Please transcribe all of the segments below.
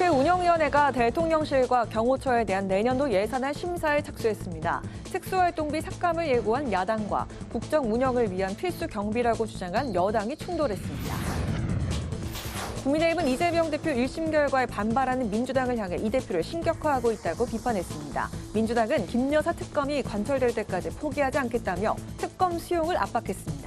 국회 운영위원회가 대통령실과 경호처에 대한 내년도 예산안 심사에 착수했습니다. 특수활동비 삭감을 예고한 야당과 국정 운영을 위한 필수 경비라고 주장한 여당이 충돌했습니다. 국민의힘은 이재명 대표 1심 결과에 반발하는 민주당을 향해 이 대표를 신격화하고 있다고 비판했습니다. 민주당은 김 여사 특검이 관철될 때까지 포기하지 않겠다며 특검 수용을 압박했습니다.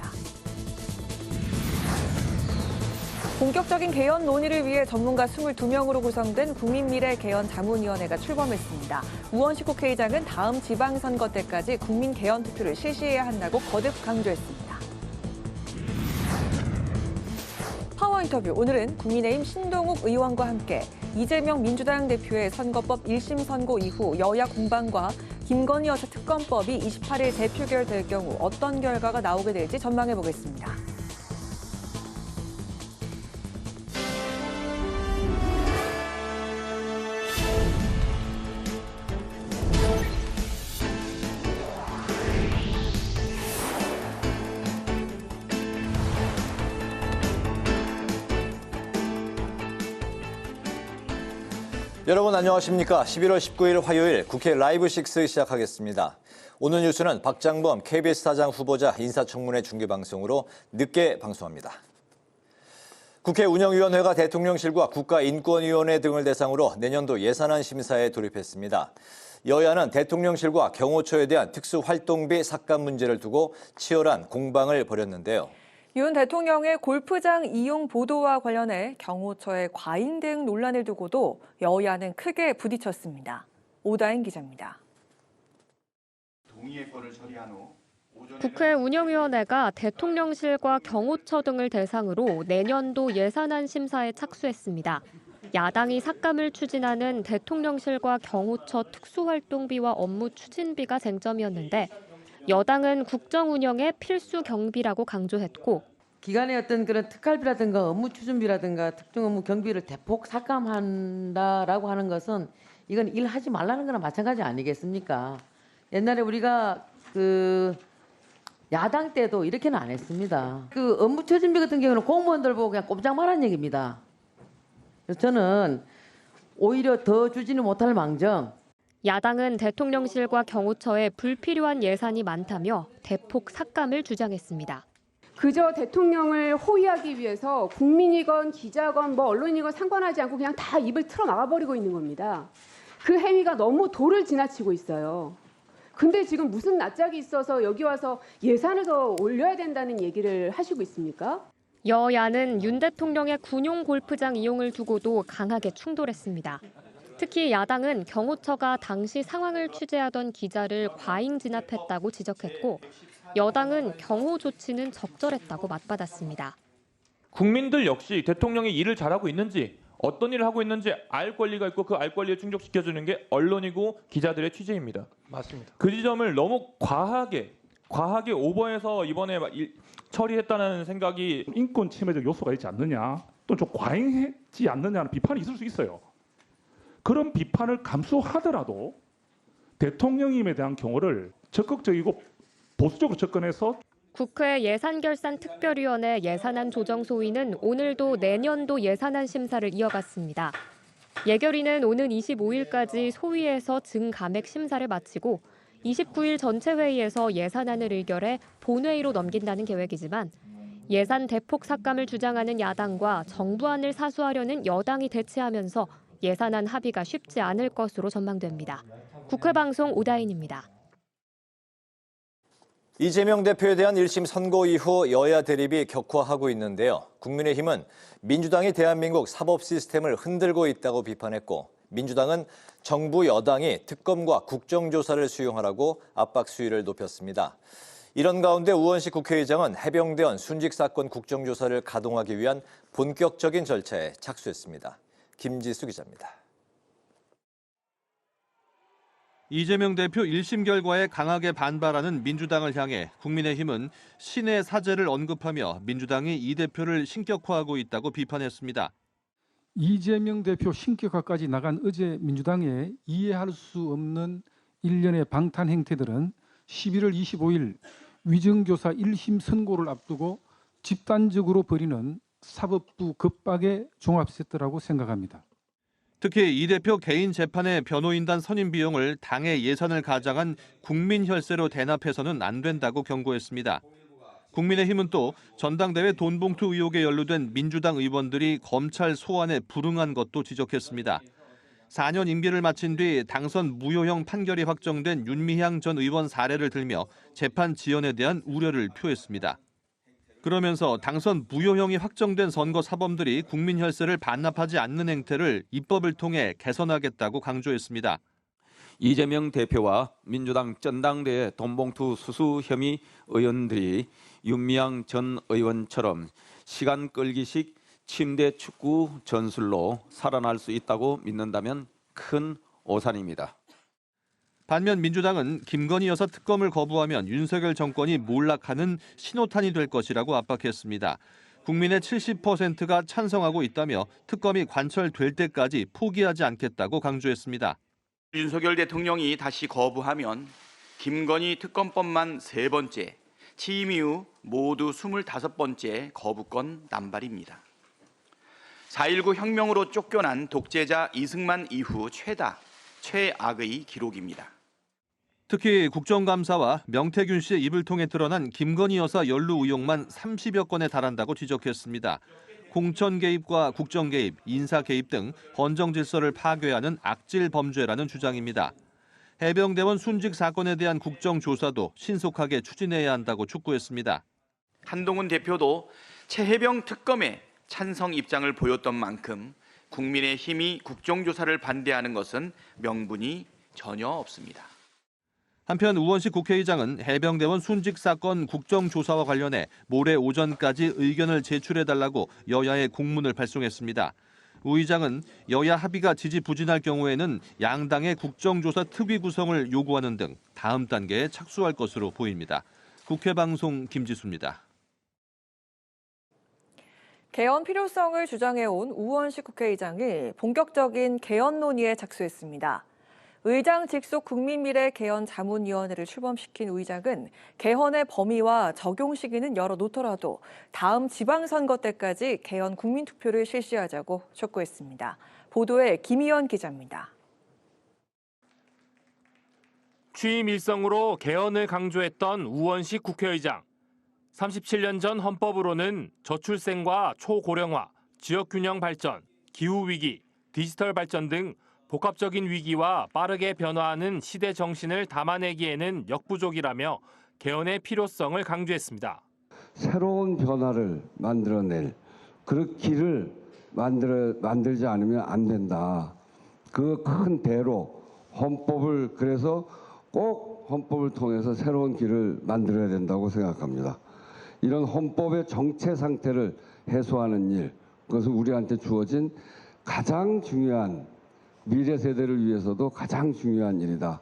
본격적인 개헌 논의를 위해 전문가 22명으로 구성된 국민미래개헌자문위원회가 출범했습니다. 우원식 국회의장은 다음 지방선거 때까지 국민 개헌 투표를 실시해야 한다고 거듭 강조했습니다. 파워 인터뷰, 오늘은 국민의힘 신동욱 의원과 함께 이재명 민주당 대표의 선거법 1심 선고 이후 여야 공방과 김건희 여사 특검법이 28일 재표결될 경우 어떤 결과가 나오게 될지 전망해 보겠습니다. 여러분 안녕하십니까? 11월 19일 화요일 국회 라이브 6 시작하겠습니다. 오늘 뉴스는 박장범 KBS 사장 후보자 인사청문회 중계방송으로 늦게 방송합니다. 국회 운영위원회가 대통령실과 국가인권위원회 등을 대상으로 내년도 예산안 심사에 돌입했습니다. 여야는 대통령실과 경호처에 대한 특수활동비 삭감 문제를 두고 치열한 공방을 벌였는데요. 윤 대통령의 골프장 이용 보도와 관련해 경호처의 과잉 대응 논란을 두고도 여야는 크게 부딪혔습니다. 오다인 기자입니다. 국회 운영위원회가 대통령실과 경호처 등을 대상으로 내년도 예산안 심사에 착수했습니다. 야당이 삭감을 추진하는 대통령실과 경호처 특수활동비와 업무 추진비가 쟁점이었는데 여당은 국정 운영의 필수 경비라고 강조했고 기간의 어떤 그런 특활비라든가 업무 추진비라든가 특정 업무 경비를 대폭 삭감한다라고 하는 것은 이건 일하지 말라는 거나 마찬가지 아니겠습니까? 옛날에 우리가 야당 때도 이렇게는 안 했습니다. 업무 추진비 같은 경우는 공무원들 보고 그냥 꼼짝 말한 얘기입니다. 그래서 저는 오히려 더 주지는 못할 망정. 야당은 대통령실과 경호처에 불필요한 예산이 많다며 대폭 삭감을 주장했습니다. 그저 대통령을 호위하기 위해서 국민이건 기자건 언론이건 상관하지 않고 그냥 다 입을 틀어 막아버리고 있는 겁니다. 그 행위가 너무 도를 지나치고 있어요. 근데 지금 무슨 낯짝이 있어서 여기 와서 예산을 더 올려야 된다는 얘기를 하시고 있습니까? 여야는 윤 대통령의 군용 골프장 이용을 두고도 강하게 충돌했습니다. 특히 야당은 경호처가 당시 상황을 취재하던 기자를 과잉 진압했다고 지적했고 여당은 경호 조치는 적절했다고 맞받았습니다. 국민들 역시 대통령이 일을 잘하고 있는지 어떤 일을 하고 있는지 알 권리가 있고 그 알 권리를 충족시켜주는 게 언론이고 기자들의 취재입니다. 맞습니다. 그 지점을 너무 과하게 오버해서 이번에 처리했다는 생각이 인권 침해적 요소가 있지 않느냐 또 좀 과잉하지 않느냐는 비판이 있을 수 있어요. 그런 비판을 감수하더라도 대통령님에 대한 경호를 적극적이고 보수적으로 접근해서 국회 예산결산특별위원회 예산안 조정소위는 오늘도 내년도 예산안 심사를 이어갔습니다. 예결위는 오는 25일까지 소위에서 증감액 심사를 마치고 29일 전체 회의에서 예산안을 의결해 본회의로 넘긴다는 계획이지만 예산 대폭 삭감을 주장하는 야당과 정부안을 사수하려는 여당이 대치하면서 예산안 합의가 쉽지 않을 것으로 전망됩니다. 국회 방송 오다인입니다. 이재명 대표에 대한 1심 선고 이후 여야 대립이 격화하고 있는데요. 국민의힘은 민주당이 대한민국 사법 시스템을 흔들고 있다고 비판했고 민주당은 정부 여당이 특검과 국정조사를 수용하라고 압박 수위를 높였습니다. 이런 가운데 우원식 국회의장은 해병대원 순직 사건 국정조사를 가동하기 위한 본격적인 절차에 착수했습니다. 김지수 기자입니다. 이재명 대표 1심 결과에 강하게 반발하는 민주당을 향해 국민의힘은 신의 사죄를 언급하며 민주당이 이 대표를 신격화하고 있다고 비판했습니다. 이재명 대표 신격화까지 나간 어제 민주당의 이해할 수 없는 일련의 방탄 행태들은 11월 25일 위정교사 1심 선고를 앞두고 집단적으로 벌이는 사법부 급박의 종합세트라고 생각합니다. 특히 이 대표 개인 재판의 변호인단 선임 비용을 당의 예산을 가장한 국민혈세로 대납해서는 안 된다고 경고했습니다. 국민의힘은 또 전당대회 돈봉투 의혹에 연루된 민주당 의원들이 검찰 소환에 불응한 것도 지적했습니다. 4년 임기를 마친 뒤 당선 무효형 판결이 확정된 윤미향 전 의원 사례를 들며 재판 지연에 대한 우려를 표했습니다. 그러면서 당선 무효형이 확정된 선거 사범들이 국민 혈세를 반납하지 않는 행태를 입법을 통해 개선하겠다고 강조했습니다. 이재명 대표와 민주당 전당대회 돈봉투 수수 혐의 의원들이 윤미향 전 의원처럼 시간 끌기식 침대 축구 전술로 살아날 수 있다고 믿는다면 큰 오산입니다. 반면 민주당은 김건희 여사 특검을 거부하면 윤석열 정권이 몰락하는 신호탄이 될 것이라고 압박했습니다. 국민의 70%가 찬성하고 있다며 특검이 관철될 때까지 포기하지 않겠다고 강조했습니다. 윤석열 대통령이 다시 거부하면 김건희 특검법만 3번째, 취임 이후 모두 25번째 거부권 남발입니다. 4.19 혁명으로 쫓겨난 독재자 이승만 이후 최악의 기록입니다. 특히 국정감사와 명태균 씨의 입을 통해 드러난 김건희 여사 연루 의혹만 30여 건에 달한다고 지적했습니다. 공천 개입과 국정 개입, 인사 개입 등 헌정 질서를 파괴하는 악질 범죄라는 주장입니다. 해병대원 순직 사건에 대한 국정조사도 신속하게 추진해야 한다고 촉구했습니다. 한동훈 대표도 최해병 특검에 찬성 입장을 보였던 만큼 국민의힘이 국정조사를 반대하는 것은 명분이 전혀 없습니다. 한편 우원식 국회의장은 해병대원 순직 사건 국정조사와 관련해 모레 오전까지 의견을 제출해달라고 여야에 공문을 발송했습니다. 우 의장은 여야 합의가 지지부진할 경우에는 양당의 국정조사 특위 구성을 요구하는 등 다음 단계에 착수할 것으로 보입니다. 국회방송 김지수입니다. 개헌 필요성을 주장해온 우원식 국회의장이 본격적인 개헌 논의에 착수했습니다. 의장 직속 국민미래 개헌 자문위원회를 출범시킨 우 의장은 개헌의 범위와 적용 시기는 열어놓더라도 다음 지방선거 때까지 개헌 국민투표를 실시하자고 촉구했습니다. 보도에 김희연 기자입니다. 취임 일성으로 개헌을 강조했던 우원식 국회의장. 37년 전 헌법으로는 저출생과 초고령화, 지역균형 발전, 기후위기, 디지털 발전 등 복합적인 위기와 빠르게 변화하는 시대 정신을 담아내기에는 역부족이라며 개헌의 필요성을 강조했습니다. 새로운 변화를 만들어낼 그 길을 만들지 않으면 안 된다. 그 큰 배로 헌법을 그래서 꼭 헌법을 통해서 새로운 길을 만들어야 된다고 생각합니다. 이런 헌법의 정체 상태를 해소하는 일, 그것은 우리한테 주어진 가장 중요한 미래 세대를 위해서도 가장 중요한 일이다.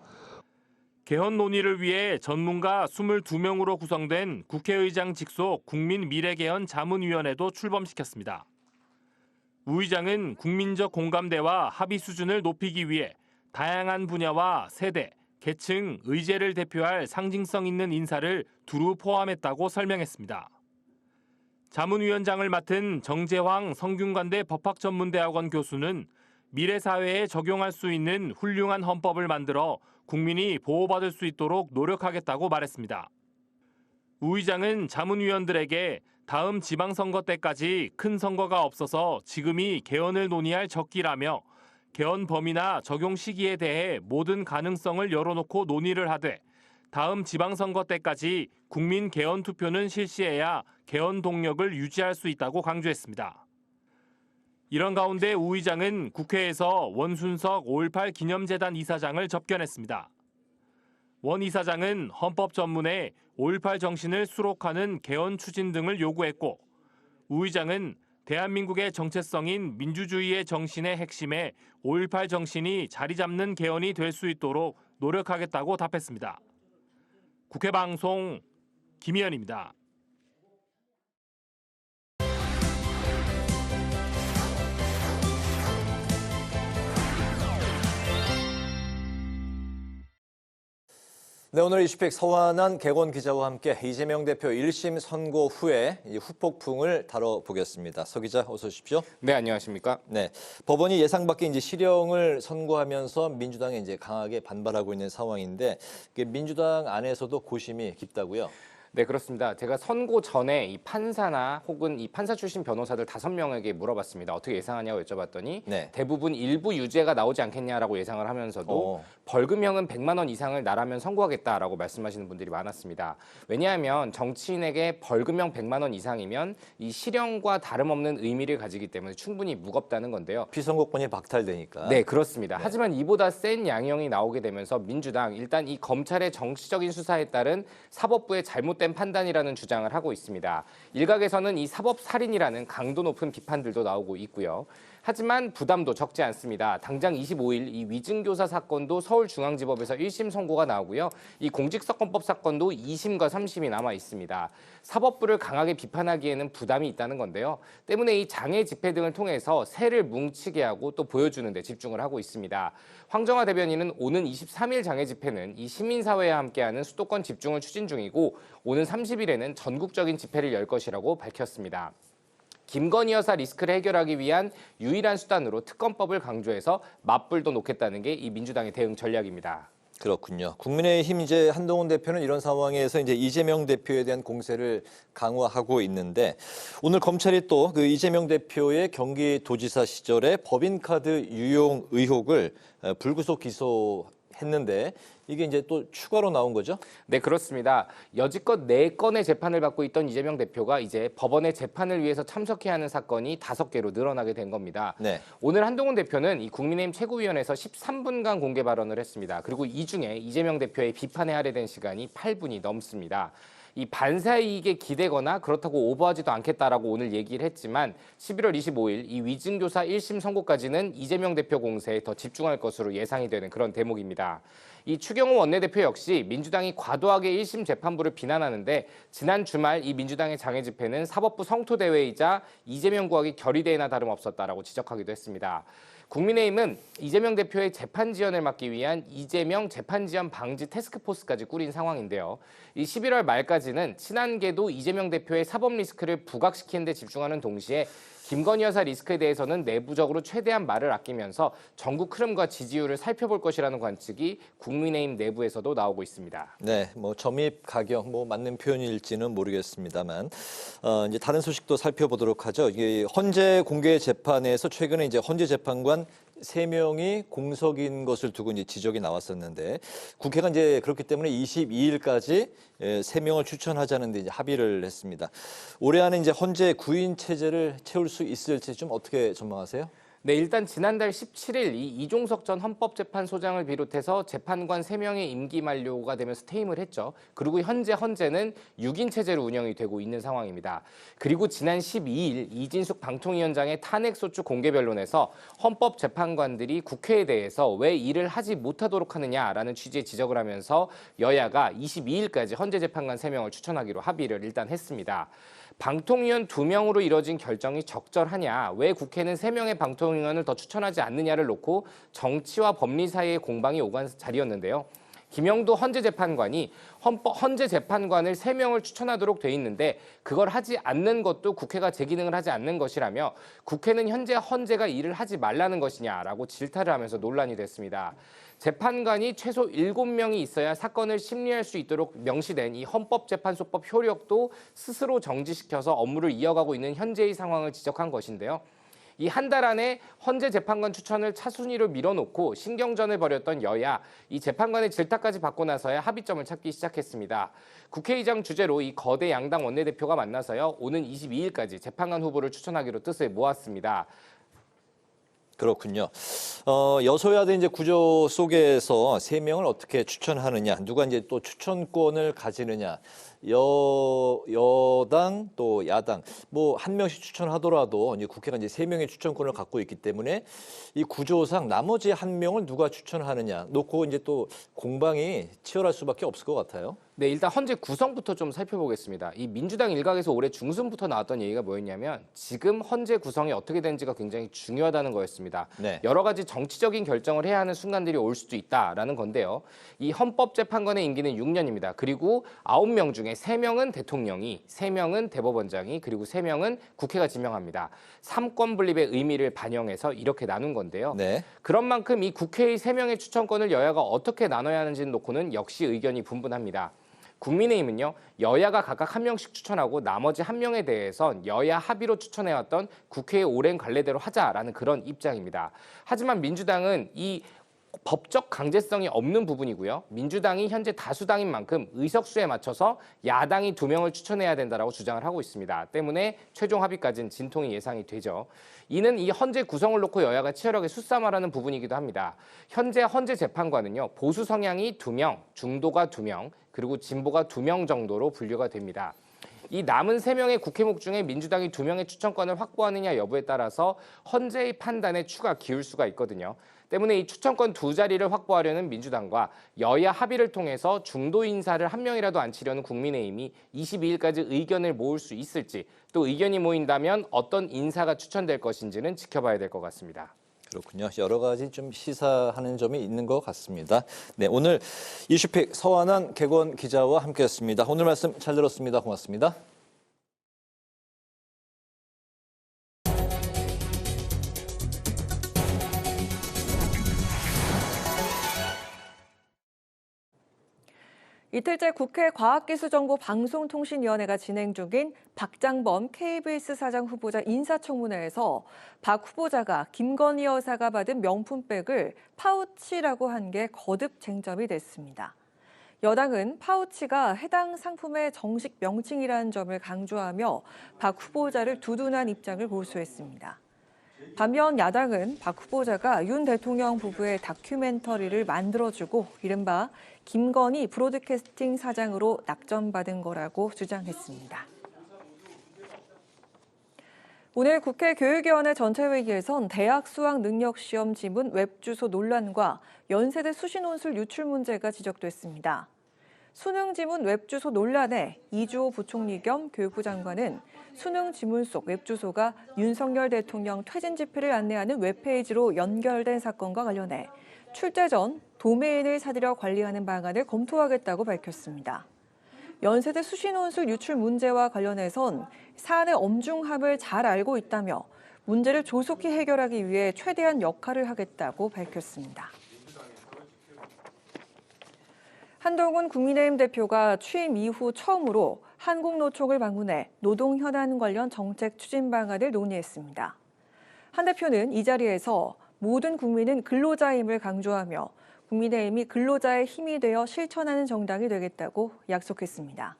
개헌 논의를 위해 전문가 22명으로 구성된 국회의장 직속 국민미래개헌 자문위원회도 출범시켰습니다. 우 의장은 국민적 공감대와 합의 수준을 높이기 위해 다양한 분야와 세대, 계층, 의제를 대표할 상징성 있는 인사를 두루 포함했다고 설명했습니다. 자문위원장을 맡은 정재황 성균관대 법학전문대학원 교수는 미래 사회에 적용할 수 있는 훌륭한 헌법을 만들어 국민이 보호받을 수 있도록 노력하겠다고 말했습니다. 우 의장은 자문위원들에게 다음 지방선거 때까지 큰 선거가 없어서 지금이 개헌을 논의할 적기라며 개헌 범위나 적용 시기에 대해 모든 가능성을 열어놓고 논의를 하되 다음 지방선거 때까지 국민 개헌 투표는 실시해야 개헌 동력을 유지할 수 있다고 강조했습니다. 이런 가운데 우 의장은 국회에서 원순석 5.18 기념재단 이사장을 접견했습니다. 원 이사장은 헌법 전문에 5.18 정신을 수록하는 개헌 추진 등을 요구했고 우 의장은 대한민국의 정체성인 민주주의의 정신의 핵심에 5.18 정신이 자리 잡는 개헌이 될 수 있도록 노력하겠다고 답했습니다. 국회방송 김희연입니다. 네, 오늘 이슈픽 서완한 객원 기자와 함께 이재명 대표 1심 선고 후에 이 후폭풍을 다뤄보겠습니다. 서 기자, 어서 오십시오. 네, 안녕하십니까? 네, 법원이 예상 밖의 이제 실형을 선고하면서 민주당이 이제 강하게 반발하고 있는 상황인데 민주당 안에서도 고심이 깊다고요? 네, 그렇습니다. 제가 선고 전에 이 판사나 혹은 이 판사 출신 변호사들 5명에게 물어봤습니다. 어떻게 예상하냐고 여쭤봤더니 네. 대부분 일부 유죄가 나오지 않겠냐라고 예상을 하면서도 벌금형은 100만 원 이상을 나라면 선고하겠다라고 말씀하시는 분들이 많았습니다. 왜냐하면 정치인에게 벌금형 100만 원 이상이면 이 실형과 다름없는 의미를 가지기 때문에 충분히 무겁다는 건데요. 피선고권이 박탈되니까. 네, 그렇습니다. 하지만 이보다 센 양형이 나오게 되면서 민주당 일단 이 검찰의 정치적인 수사에 따른 사법부의 잘못된 판단이라는 주장을 하고 있습니다. 일각에서는 이 사법살인이라는 강도 높은 비판들도 나오고 있고요. 하지만 부담도 적지 않습니다. 당장 25일 이 위증교사 사건도 서울중앙지법에서 1심 선고가 나오고요. 이 공직선거법 사건도 2심과 3심이 남아 있습니다. 사법부를 강하게 비판하기에는 부담이 있다는 건데요. 때문에 이 장애 집회 등을 통해서 세를 뭉치게 하고 또 보여주는 데 집중을 하고 있습니다. 황정화 대변인은 오는 23일 장애 집회는 이 시민사회와 함께하는 수도권 집중을 추진 중이고 오는 30일에는 전국적인 집회를 열 것이라고 밝혔습니다. 김건희 여사 리스크를 해결하기 위한 유일한 수단으로 특검법을 강조해서 맞불도 놓겠다는 게 이 민주당의 대응 전략입니다. 그렇군요. 국민의힘 이제 한동훈 대표는 이런 상황에서 이제 이재명 대표에 대한 공세를 강화하고 있는데 오늘 검찰이 또 그 이재명 대표의 경기도지사 시절에 법인카드 유용 의혹을 불구속 기소했는데 이게 이제 또 추가로 나온 거죠? 네, 그렇습니다. 여지껏 4건의 재판을 받고 있던 이재명 대표가 이제 법원의 재판을 위해서 참석해야 하는 사건이 5개로 늘어나게 된 겁니다. 네. 오늘 한동훈 대표는 이 국민의힘 최고위원회에서 13분간 공개 발언을 했습니다. 그리고 이 중에 이재명 대표의 비판에 할애된 시간이 8분이 넘습니다. 이 반사 이익에 기대거나 그렇다고 오버하지도 않겠다라고 오늘 얘기를 했지만 11월 25일 이 위증교사 1심 선고까지는 이재명 대표 공세에 더 집중할 것으로 예상이 되는 그런 대목입니다. 이 추경호 원내대표 역시 민주당이 과도하게 1심 재판부를 비난하는데 지난 주말 이 민주당의 장애 집회는 사법부 성토대회이자 이재명 구하기 결의대회나 다름없었다라고 지적하기도 했습니다. 국민의힘은 이재명 대표의 재판 지연을 막기 위한 이재명 재판 지연 방지 태스크포스까지 꾸린 상황인데요. 이 11월 말까지는 친한계도 이재명 대표의 사법 리스크를 부각시키는 데 집중하는 동시에 김건희 여사 리스크에 대해서는 내부적으로 최대한 말을 아끼면서 전국 흐름과 지지율을 살펴볼 것이라는 관측이 국민의힘 내부에서도 나오고 있습니다. 네, 뭐 점입 가격 뭐 맞는 표현일지는 모르겠습니다만 이제 다른 소식도 살펴보도록 하죠. 이게 헌재 공개 재판에서 최근에 이제 헌재 재판관 3명이 공석인 것을 두고 이제 지적이 나왔었는데 국회가 이제 그렇기 때문에 22일까지 3명을 추천하자는데 이제 합의를 했습니다. 올해 안에 이제 헌재 구인 체제를 채울 수 있을지 좀 어떻게 전망하세요? 네, 일단 지난달 17일 이 이종석 전 헌법재판소장을 비롯해서 재판관 3명의 임기 만료가 되면서 퇴임을 했죠. 그리고 현재 헌재는 6인 체제로 운영이 되고 있는 상황입니다. 그리고 지난 12일 이진숙 방통위원장의 탄핵소추 공개변론에서 헌법재판관들이 국회에 대해서 왜 일을 하지 못하도록 하느냐라는 취지의 지적을 하면서 여야가 22일까지 헌재 재판관 3명을 추천하기로 합의를 일단 했습니다. 방통위원 2명으로 이뤄진 결정이 적절하냐, 왜 국회는 3명의 방통위원을 더 추천하지 않느냐를 놓고 정치와 법리 사이의 공방이 오간 자리였는데요. 김영도 헌재재판관이 헌재재판관을 3명을 추천하도록 돼 있는데 그걸 하지 않는 것도 국회가 제 기능을 하지 않는 것이라며 국회는 현재 헌재가 일을 하지 말라는 것이냐라고 질타를 하면서 논란이 됐습니다. 재판관이 최소 7명이 있어야 사건을 심리할 수 있도록 명시된 이 헌법재판소법 효력도 스스로 정지시켜서 업무를 이어가고 있는 현재의 상황을 지적한 것인데요. 이 한 달 안에 헌재 재판관 추천을 차순위로 밀어놓고 신경전을 벌였던 여야, 이 재판관의 질타까지 받고 나서야 합의점을 찾기 시작했습니다. 국회의장 주재로 이 거대 양당 원내대표가 만나서요, 오는 22일까지 재판관 후보를 추천하기로 뜻을 모았습니다. 그렇군요. 여소야대 이제 구조 속에서 3명을 어떻게 추천하느냐, 누가 이제 또 추천권을 가지느냐, 여당 또 야당 뭐 한 명씩 추천하더라도 이제 국회가 이제 3명의 추천권을 갖고 있기 때문에 이 구조상 나머지 1명을 누가 추천하느냐 놓고 이제 또 공방이 치열할 수밖에 없을 것 같아요. 네, 일단 헌재 구성부터 좀 살펴보겠습니다. 이 민주당 일각에서 올해 중순부터 나왔던 얘기가 뭐였냐면 지금 헌재 구성이 어떻게 되는지가 굉장히 중요하다는 거였습니다. 네. 여러 가지 정치적인 결정을 해야 하는 순간들이 올 수도 있다라는 건데요. 이 헌법재판관의 임기는 6년입니다. 그리고 9명 중에 3명은 대통령이, 3명은 대법원장이, 그리고 3명은 국회가 지명합니다. 삼권 분립의 의미를 반영해서 이렇게 나눈 건데요. 네. 그런 만큼 이 국회의 3명의 추천권을 여야가 어떻게 나눠야 하는지는 놓고는 역시 의견이 분분합니다. 국민의힘은요, 여야가 각각 1명씩 추천하고 나머지 1명에 대해선 여야 합의로 추천해왔던 국회의 오랜 관례대로 하자라는 그런 입장입니다. 하지만 민주당은 이 법적 강제성이 없는 부분이고요. 민주당이 현재 다수당인 만큼 의석수에 맞춰서 야당이 2명을 추천해야 된다라고 주장을 하고 있습니다. 때문에 최종 합의까지는 진통이 예상이 되죠. 이는 이 헌재 구성을 놓고 여야가 치열하게 수싸움하라는 부분이기도 합니다. 현재 헌재 재판관은요, 보수 성향이 2명, 중도가 2명, 그리고 진보가 2명 정도로 분류가 됩니다. 이 남은 3명의 국회목 중에 민주당이 2명의 추천권을 확보하느냐 여부에 따라서 헌재의 판단에 추가 기울 수가 있거든요. 때문에 이 추천권 2자리를 확보하려는 민주당과 여야 합의를 통해서 중도 인사를 1명이라도 앉히려는 국민의힘이 22일까지 의견을 모을 수 있을지, 또 의견이 모인다면 어떤 인사가 추천될 것인지는 지켜봐야 될 것 같습니다. 그렇군요. 여러 가지 좀 시사하는 점이 있는 것 같습니다. 네, 오늘 이슈픽 서완환 객원 기자와 함께했습니다. 오늘 말씀 잘 들었습니다. 고맙습니다. 이틀째 국회 과학기술정보방송통신위원회가 진행 중인 박장범 KBS 사장 후보자 인사청문회에서 박 후보자가 김건희 여사가 받은 명품백을 파우치라고 한 게 거듭 쟁점이 됐습니다. 여당은 파우치가 해당 상품의 정식 명칭이라는 점을 강조하며 박 후보자를 두둔한 입장을 고수했습니다. 반면 야당은 박 후보자가 윤 대통령 부부의 다큐멘터리를 만들어주고 이른바 김건희 브로드캐스팅 사장으로 낙점받은 거라고 주장했습니다. 오늘 국회 교육위원회 전체회의에선 대학 수학능력시험 지문 웹주소 논란과 연세대 수시논술 유출 문제가 지적됐습니다. 수능 지문 웹주소 논란에 이주호 부총리 겸 교육부 장관은 수능 지문 속 웹주소가 윤석열 대통령 퇴진 집회를 안내하는 웹페이지로 연결된 사건과 관련해 출제 전 도메인을 사들여 관리하는 방안을 검토하겠다고 밝혔습니다. 연세대 수시논술 유출 문제와 관련해선 사안의 엄중함을 잘 알고 있다며 문제를 조속히 해결하기 위해 최대한 역할을 하겠다고 밝혔습니다. 한동훈 국민의힘 대표가 취임 이후 처음으로 한국노총을 방문해 노동 현안 관련 정책 추진 방안을 논의했습니다. 한 대표는 이 자리에서 모든 국민은 근로자임을 강조하며 국민의힘이 근로자의 힘이 되어 실천하는 정당이 되겠다고 약속했습니다.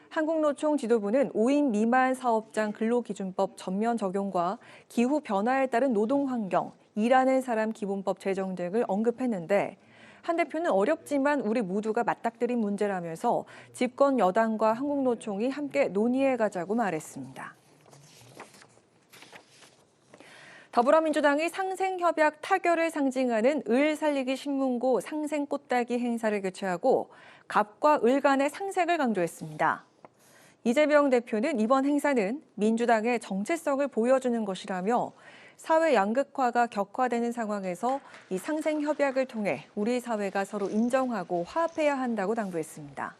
한국노총 지도부는 5인 미만 사업장 근로기준법 전면 적용과 기후 변화에 따른 노동환경, 일하는 사람 기본법 제정 등을 언급했는데 한 대표는 어렵지만 우리 모두가 맞닥뜨린 문제라면서 집권 여당과 한국노총이 함께 논의해가자고 말했습니다. 더불어민주당이 상생협약 타결을 상징하는 을 살리기 신문고 상생꽃달기 행사를 개최하고 갑과 을 간의 상생을 강조했습니다. 이재명 대표는 이번 행사는 민주당의 정체성을 보여주는 것이라며 사회 양극화가 격화되는 상황에서 이 상생협약을 통해 우리 사회가 서로 인정하고 화합해야 한다고 당부했습니다.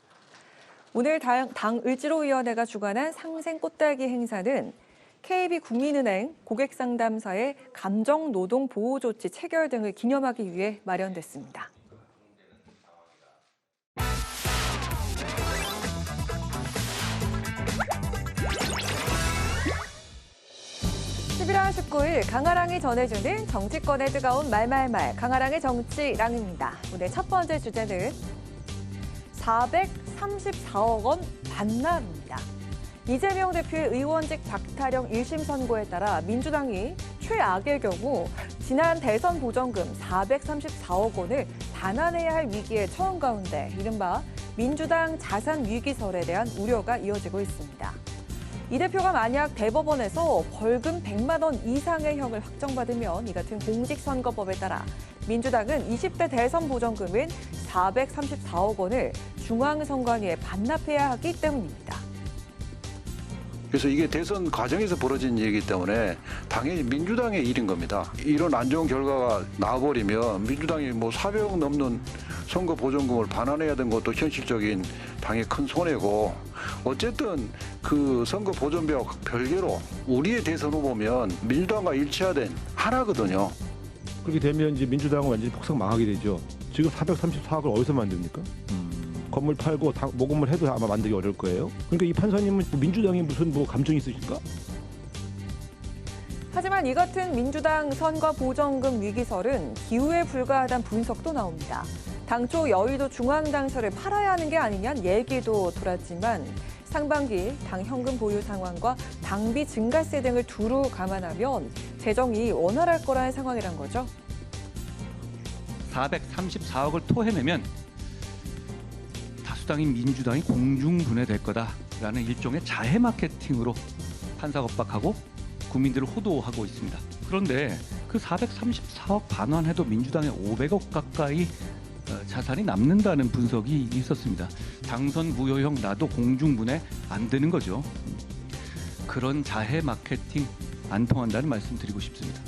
오늘 당 을지로위원회가 주관한 상생꽃달기 행사는 KB국민은행 고객상담사의 감정노동보호조치 체결 등을 기념하기 위해 마련됐습니다. 11월 19일 강아랑이 전해주는 정치권의 뜨거운 말말말 강아랑의 정치랑입니다. 오늘 첫 번째 주제는 434억 원 반납입니다. 이재명 대표의 의원직 박타령 1심 선고에 따라 민주당이 최악의 경우 지난 대선 보전금 434억 원을 반환해야 할 위기에 처한 가운데 이른바 민주당 자산 위기설에 대한 우려가 이어지고 있습니다. 이 대표가 만약 대법원에서 벌금 100만 원 이상의 형을 확정받으면 이 같은 공직선거법에 따라 민주당은 20대 대선 보전금인 434억 원을 중앙선관위에 반납해야 하기 때문입니다. 그래서 이게 대선 과정에서 벌어진 일이기 때문에 당연히 민주당의 일인 겁니다. 이런 안 좋은 결과가 나와버리면 민주당이 뭐 400억 넘는 선거 보전금을 반환해야 되는 것도 현실적인 당의 큰 손해고, 어쨌든 그 선거 보전비와 별개로 우리의 대선 후보면 민주당과 일치화된 하나거든요. 그렇게 되면 이제 민주당은 완전히 폭삭 망하게 되죠. 지금 434억을 어디서 만듭니까? 건물 팔고 모금을 해도 아마 만들기 어려울 거예요. 그러니까 이 판사님은 민주당이 무슨 뭐 감정이 있으실까? 하지만 이 같은 민주당 선거 보전금 위기설은 기우에 불과하다는 분석도 나옵니다. 당초 여의도 중앙당사를 팔아야 하는 게 아니냐는 얘기도 돌았지만 상반기 당 현금 보유 상황과 당비 증가세 등을 두루 감안하면 재정이 원활할 거라는 상황이란 거죠. 434억을 토해내면 다수당인 민주당이 공중분해될 거다라는 일종의 자해 마케팅으로 판사 겁박하고 국민들을 호도하고 있습니다. 그런데 그 434억 반환해도 민주당에 500억 가까이 자산이 남는다는 분석이 있었습니다. 당선 무효형 나도 공중분해 안 되는 거죠. 그런 자해 마케팅 안 통한다는 말씀 드리고 싶습니다.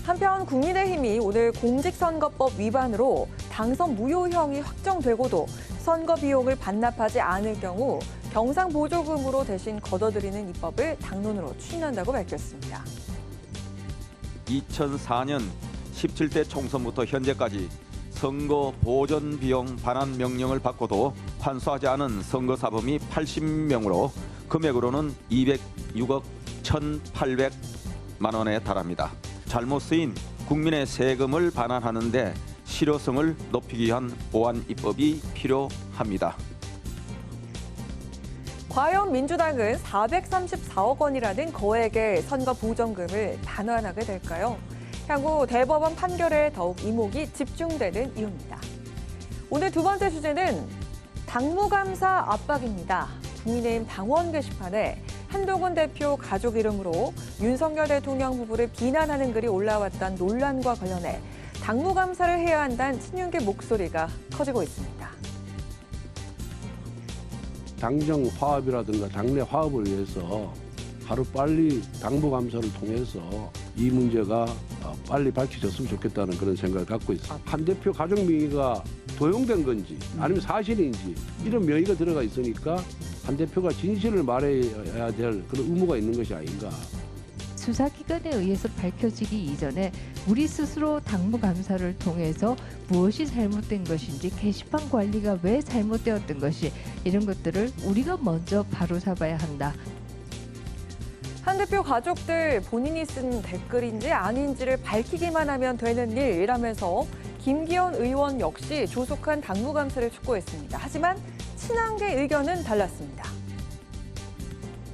한편 국민의힘이 오늘 공직선거법 위반으로 당선 무효형이 확정되고도 선거 비용을 반납하지 않을 경우 경상보조금으로 대신 걷어들이는 입법을 당론으로 추진한다고 밝혔습니다. 2004년 17대 총선부터 현재까지 선거 보전 비용 반환 명령을 받고도 환수하지 않은 선거사범이 80명으로 금액으로는 206억 1,800만 원에 달합니다. 잘못 쓰인 국민의 세금을 반환하는 데 실효성을 높이기 위한 보완 입법이 필요합니다. 과연 민주당은 434억 원이라는 거액의 선거 보전금을 반환하게 될까요? 향후 대법원 판결에 더욱 이목이 집중되는 이유입니다. 오늘 두 번째 주제는 당무감사 압박입니다. 국민의힘 당원 게시판에 한동훈 대표 가족 이름으로 윤석열 대통령 부부를 비난하는 글이 올라왔던 논란과 관련해 당무감사를 해야 한다는 친윤계 목소리가 커지고 있습니다. 당정 화합이라든가 당내 화합을 위해서 하루빨리 당무감사를 통해서 이 문제가 빨리 밝혀졌으면 좋겠다는 그런 생각을 갖고 있습니다. 한 대표 가족 명의가 도용된 건지 아니면 사실인지 이런 명의가 들어가 있으니까 한 대표가 진실을 말해야 될 그런 의무가 있는 것이 아닌가. 수사기관에 의해서 밝혀지기 이전에 우리 스스로 당무감사를 통해서 무엇이 잘못된 것인지, 게시판 관리가 왜 잘못되었던 것이, 이런 것들을 우리가 먼저 바로잡아야 한다. 한 대표 가족들 본인이 쓴 댓글인지 아닌지를 밝히기만 하면 되는 일이라면서 김기현 의원 역시 조속한 당무감사를 촉구했습니다. 하지만 친한계 의견은 달랐습니다.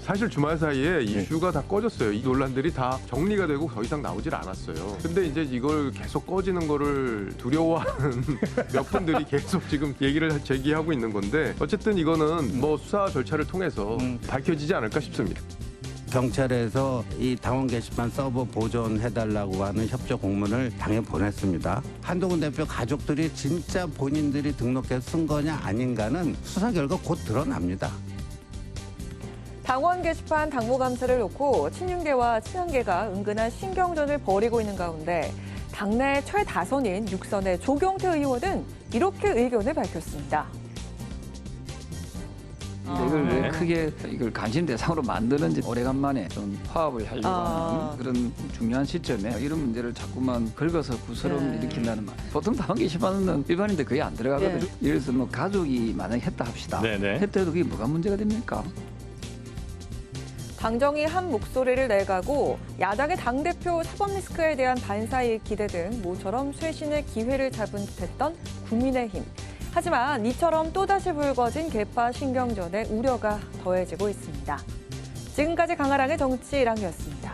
사실 주말 사이에 이슈가 다 꺼졌어요. 이 논란들이 다 정리가 되고 더 이상 나오질 않았어요. 근데 이제 이걸 계속 꺼지는 거를 두려워하는 몇 분들이 계속 지금 얘기를 제기하고 있는 건데, 어쨌든 이거는 뭐 수사 절차를 통해서 밝혀지지 않을까 싶습니다. 경찰에서 이 당원 게시판 서버 보존해달라고 하는 협조 공문을 당에 보냈습니다. 한동훈 대표 가족들이 진짜 본인들이 등록해서 쓴 거냐 아닌가는 수사 결과 곧 드러납니다. 당원 게시판 당무감사를 놓고 친윤계와 친한계가 은근한 신경전을 벌이고 있는 가운데 당내 최다선인 6선의 조경태 의원은 이렇게 의견을 밝혔습니다. 이걸 왜 크게 이걸 관심 대상으로 만드는지 오래간만에 좀 화합을 하려고 하는 그런 중요한 시점에 이런 문제를 자꾸만 긁어서 부스럼 일으킨다는 말. 보통 당원 게시판은 일반인들 거의 안 들어가거든요. 예를 들어서 뭐 가족이 만약에 했다 합시다. 했다 해도 그게 뭐가 문제가 됩니까? 당정이 한 목소리를 내가고 야당의 당대표 사법 리스크에 대한 반사이익 기대 등 모처럼 쇄신의 기회를 잡은 듯했던 국민의힘. 하지만 이처럼 또다시 불거진 계파 신경전에 우려가 더해지고 있습니다. 지금까지 강아랑의 정치 1항이었습니다.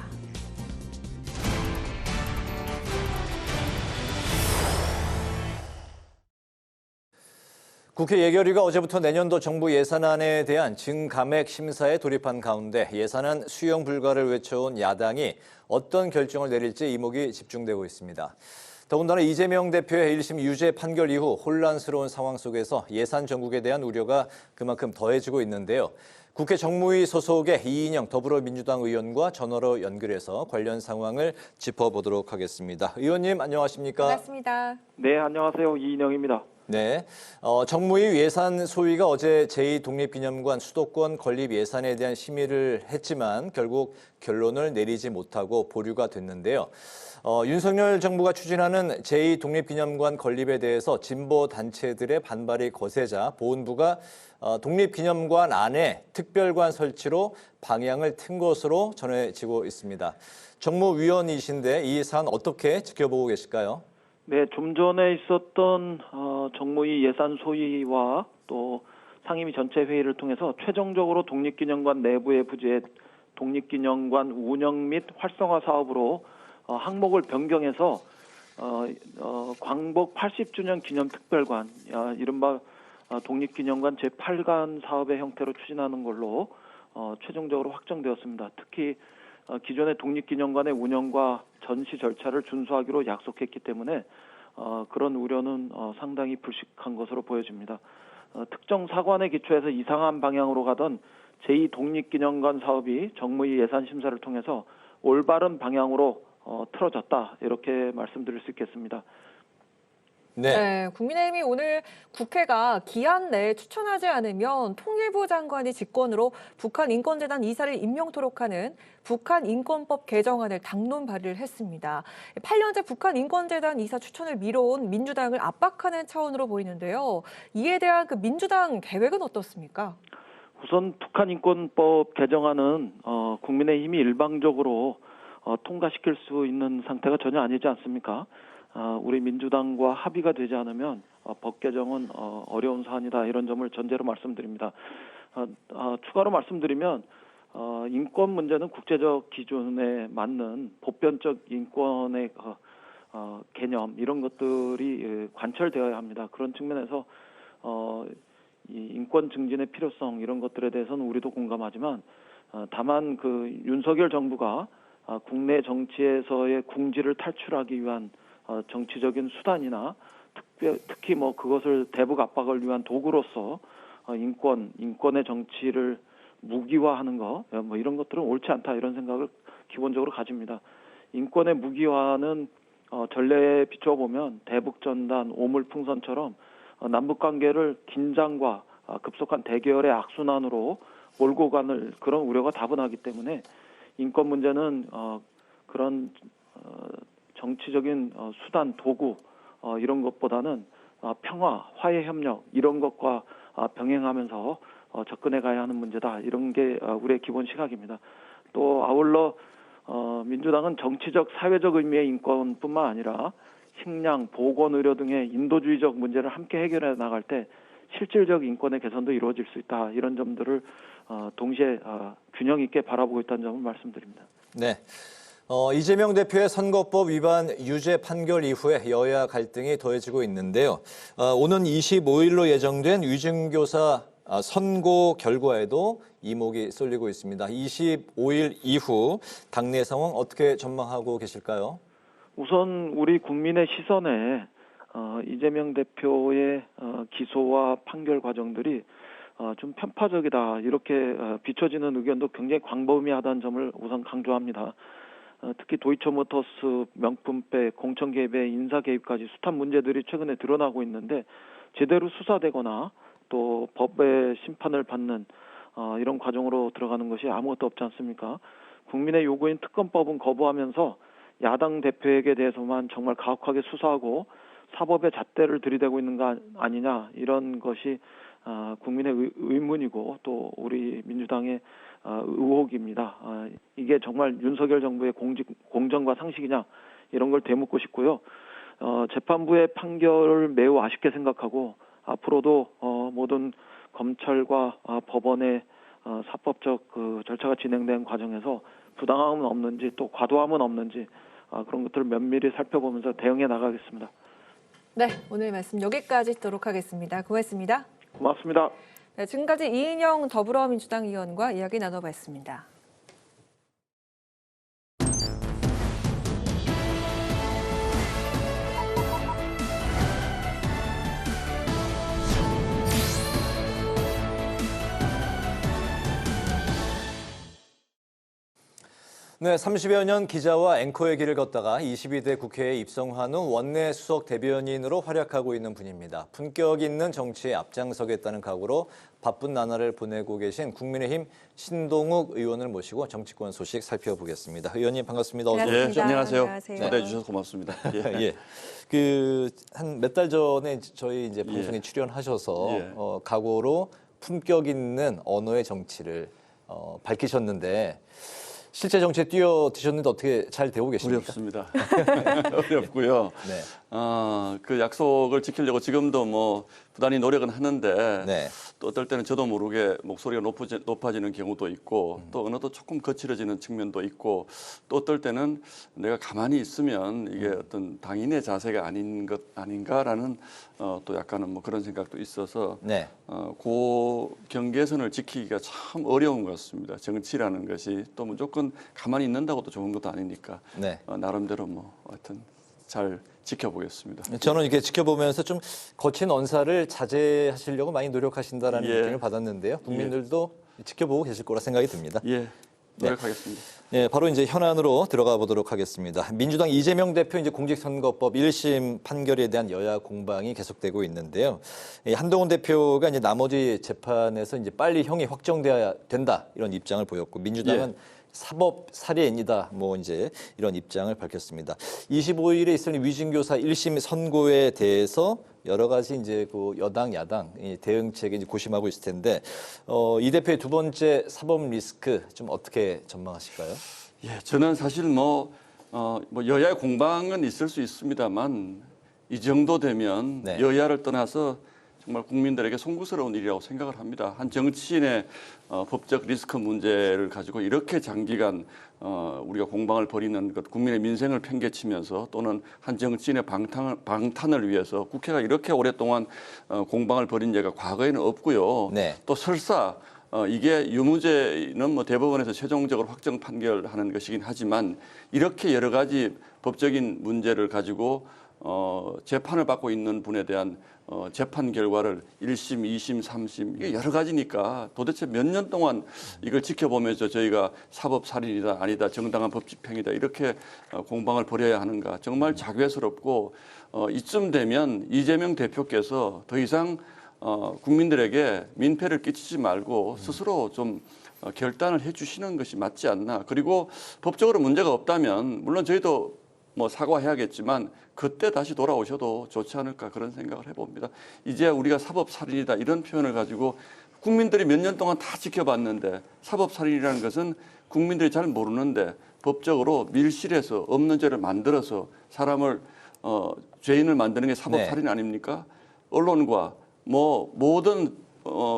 국회 예결위가 어제부터 내년도 정부 예산안에 대한 증감액 심사에 돌입한 가운데 예산안 수용 불가를 외쳐온 야당이 어떤 결정을 내릴지 이목이 집중되고 있습니다. 더군다나 이재명 대표의 1심 유죄 판결 이후 혼란스러운 상황 속에서 예산 정국에 대한 우려가 그만큼 더해지고 있는데요. 국회 정무위 소속의 이인영 더불어민주당 의원과 전화로 연결해서 관련 상황을 짚어보도록 하겠습니다. 의원님 안녕하십니까? 반갑습니다. 네, 안녕하세요. 이인영입니다. 네, 정무위 예산 소위가 어제 제2독립기념관 수도권 건립 예산에 대한 심의를 했지만 결국 결론을 내리지 못하고 보류가 됐는데요. 윤석열 정부가 추진하는 제2독립기념관 건립에 대해서 진보 단체들의 반발이 거세자 보훈부가 독립기념관 안에 특별관 설치로 방향을 튼 것으로 전해지고 있습니다. 정무위원이신데 이 사안 어떻게 지켜보고 계실까요? 네, 좀 전에 있었던 정무위 예산 소위와 또 상임위 전체 회의를 통해서 최종적으로 독립기념관 내부의 부재 독립기념관 운영 및 활성화 사업으로 항목을 변경해서 광복 80주년 기념 특별관, 이른바 독립기념관 제8관 사업의 형태로 추진하는 걸로 최종적으로 확정되었습니다. 특히 기존의 독립기념관의 운영과 전시 절차를 준수하기로 약속했기 때문에 그런 우려는 상당히 불식한 것으로 보여집니다. 특정 사관에 기초해서 이상한 방향으로 가던 제2독립기념관 사업이 정무위 예산 심사를 통해서 올바른 방향으로 틀어졌다, 이렇게 말씀드릴 수 있겠습니다. 네, 국민의힘이 오늘 국회가 기한 내에 추천하지 않으면 통일부 장관이 직권으로 북한인권재단 이사를 임명토록 하는 북한인권법 개정안을 당론 발의를 했습니다. 8년째 북한인권재단 이사 추천을 미뤄온 민주당을 압박하는 차원으로 보이는데요. 이에 대한 그 민주당 계획은 어떻습니까? 우선 북한인권법 개정안은 국민의힘이 일방적으로 통과시킬 수 있는 상태가 전혀 아니지 않습니까? 우리 민주당과 합의가 되지 않으면 법 개정은 어려운 사안이다, 이런 점을 전제로 말씀드립니다. 추가로 말씀드리면 인권 문제는 국제적 기준에 맞는 보편적 인권의 개념, 이런 것들이 관철되어야 합니다. 그런 측면에서 이 인권 증진의 필요성, 이런 것들에 대해서는 우리도 공감하지만 다만 그 윤석열 정부가 국내 정치에서의 궁지를 탈출하기 위한 정치적인 수단이나 특히 뭐 그것을 대북 압박을 위한 도구로서 인권의 정치를 무기화하는 거, 뭐 이런 것들은 옳지 않다, 이런 생각을 기본적으로 가집니다. 인권의 무기화는 전례에 비추어 보면 대북전단, 오물풍선처럼 남북 관계를 긴장과 급속한 대결의 악순환으로 몰고 가는 그런 우려가 다분하기 때문에 인권 문제는 그런 정치적인 수단, 도구, 이런 것보다는 평화, 화해 협력, 이런 것과 병행하면서 접근해 가야 하는 문제다, 이런 게 우리의 기본 시각입니다. 또 아울러 민주당은 정치적, 사회적 의미의 인권뿐만 아니라 식량, 보건의료 등의 인도주의적 문제를 함께 해결해 나갈 때 실질적 인권의 개선도 이루어질 수 있다, 이런 점들을 동시에 균형 있게 바라보고 있다는 점을 말씀드립니다. 네. 이재명 대표의 선거법 위반 유죄 판결 이후에 여야 갈등이 더해지고 있는데요. 오는 25일로 예정된 위증교사 선고 결과에도 이목이 쏠리고 있습니다. 25일 이후 당내 상황 어떻게 전망하고 계실까요? 우선 우리 국민의 시선에 이재명 대표의 기소와 판결 과정들이 좀 편파적이다, 이렇게 비춰지는 의견도 굉장히 광범위하다는 점을 우선 강조합니다. 특히 도이처모터스 명품백, 공천 개입의 인사 개입까지 숱한 문제들이 최근에 드러나고 있는데 제대로 수사되거나 또 법의 심판을 받는 이런 과정으로 들어가는 것이 아무것도 없지 않습니까? 국민의 요구인 특검법은 거부하면서 야당 대표에게 대해서만 정말 가혹하게 수사하고 사법의 잣대를 들이대고 있는 거 아니냐, 이런 것이 국민의 의문이고 또 우리 민주당의 의혹입니다. 이게 정말 윤석열 정부의 공정과 상식이냐, 이런 걸 되묻고 싶고요. 재판부의 판결을 매우 아쉽게 생각하고 앞으로도 모든 검찰과 법원의 사법적 그 절차가 진행된 과정에서 부당함은 없는지 또 과도함은 없는지 그런 것들을 면밀히 살펴보면서 대응해 나가겠습니다. 네, 오늘 말씀 여기까지 듣도록 하겠습니다. 고맙습니다. 고맙습니다. 네, 지금까지 이인영 더불어민주당 의원과 이야기 나눠봤습니다. 네, 30여 년 기자와 앵커의 길을 걷다가 22대 국회에 입성한 후 원내 수석 대변인으로 활약하고 있는 분입니다. 품격 있는 정치에 앞장서겠다는 각오로 바쁜 나날을 보내고 계신 국민의힘 신동욱 의원을 모시고 정치권 소식 살펴보겠습니다. 의원님 반갑습니다. 어서 오십시오. 예, 안녕하세요. 안녕하세요. 초대해 주셔서 고맙습니다. 예. 예. 한 몇 달 전에 저희 이제 방송에 출연하셔서 각오로 품격 있는 언어의 정치를 밝히셨는데 실제 정치에 뛰어드셨는데 어떻게 잘 되고 계십니까? 어렵습니다. 어렵고요. 네. 그 약속을 지키려고 지금도 뭐 부단히 노력은 하는데 또 어떨 때는 저도 모르게 목소리가 높아지는 경우도 있고 또 어느 또 조금 거칠어지는 측면도 있고 또 어떨 때는 내가 가만히 있으면 이게 어떤 당인의 자세가 아닌 것 아닌가라는 또 약간은 뭐 그런 생각도 있어서 그 경계선을 지키기가 참 어려운 것 같습니다. 정치라는 것이 또 무조건 가만히 있는다고 또 좋은 것도 아니니까 나름대로 뭐 하여튼 잘 지켜보겠습니다. 저는 이렇게 지켜보면서 좀 거친 언사를 자제하시려고 많이 노력하신다라는 느낌을 받았는데요. 국민들도 지켜보고 계실 거라 생각이 듭니다. 노력하겠습니다. 네, 바로 이제 현안으로 들어가 보도록 하겠습니다. 민주당 이재명 대표 이제 공직선거법 1심 판결에 대한 여야 공방이 계속되고 있는데요. 한동훈 대표가 이제 나머지 재판에서 이제 빨리 형이 확정돼야 된다 이런 입장을 보였고 민주당은 사법 살인이다 뭐 이제 이런 입장을 밝혔습니다. 25일에 있을 위증교사 1심 선고에 대해서 여러 가지 이제 그 여당 야당 대응책에 이제 고심하고 있을 텐데 이 대표의 두 번째 사법 리스크 좀 어떻게 전망하실까요? 예, 저는 사실 뭐 여야의 공방은 있을 수 있습니다만 이 정도 되면 여야를 떠나서 정말 국민들에게 송구스러운 일이라고 생각을 합니다. 한 정치인의 법적 리스크 문제를 가지고 이렇게 장기간 우리가 공방을 벌이는 것, 국민의 민생을 팽개치면서 또는 한 정치인의 방탄을 위해서 국회가 이렇게 오랫동안 공방을 벌인 예가 과거에는 없고요. 또 설사 이게 유무죄는 뭐 대법원에서 최종적으로 확정 판결하는 것이긴 하지만 이렇게 여러 가지 법적인 문제를 가지고 재판을 받고 있는 분에 대한 재판 결과를 1심, 2심, 3심 이게 여러 가지니까 도대체 몇 년 동안 이걸 지켜보면서 저희가 사법살인이다 아니다 정당한 법집행이다 이렇게 공방을 벌여야 하는가 정말 자괴스럽고 이쯤 되면 이재명 대표께서 더 이상 국민들에게 민폐를 끼치지 말고 스스로 좀 결단을 해주시는 것이 맞지 않나. 그리고 법적으로 문제가 없다면 물론 저희도 뭐 사과해야겠지만 그때 다시 돌아오셔도 좋지 않을까 그런 생각을 해봅니다. 이제 우리가 사법살인이다 이런 표현을 가지고 국민들이 몇 년 동안 다 지켜봤는데 사법살인이라는 것은 국민들이 잘 모르는데 법적으로 밀실에서 없는 죄를 만들어서 사람을 죄인을 만드는 게 사법살인 아닙니까? 언론과 뭐 모든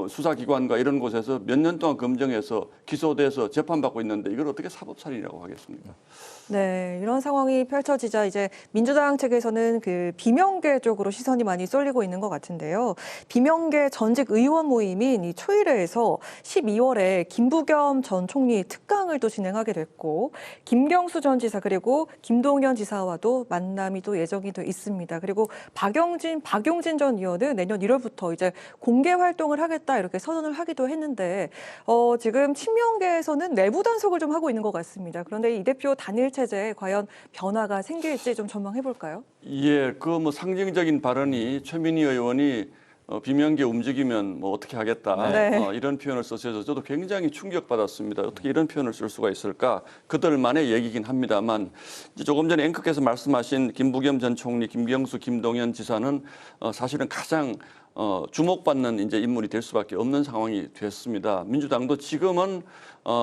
수사기관과 이런 곳에서 몇 년 동안 검증해서 기소돼서 재판받고 있는데 이걸 어떻게 사법살인이라고 하겠습니까? 네, 이런 상황이 펼쳐지자 이제 민주당 측에서는 그 비명계 쪽으로 시선이 많이 쏠리고 있는 것 같은데요. 비명계 전직 의원 모임인 이 초일회에서 12월에 김부겸 전 총리 특강을 또 진행하게 됐고 김경수 전 지사 그리고 김동연 지사와도 만남이 또 예정이 돼 있습니다. 그리고 박용진 전 의원은 내년 1월부터 이제 공개 활동을 하겠다 이렇게 선언을 하기도 했는데 지금 친명계에서는 내부 단속을 좀 하고 있는 것 같습니다. 그런데 이 대표 단일 체제에 과연 변화가 생길지 좀 전망해 볼까요? 예, 그 뭐 상징적인 발언이 최민희 의원이 비명계 움직이면 뭐 어떻게 하겠다 이런 표현을 써서 저도 굉장히 충격받았습니다. 어떻게 이런 표현을 쓸 수가 있을까? 그들만의 얘기긴 합니다만 이제 조금 전에 앵커께서 말씀하신 김부겸 전 총리, 김경수, 김동연 지사는 사실은 가장 주목받는 이제 인물이 될 수밖에 없는 상황이 됐습니다. 민주당도 지금은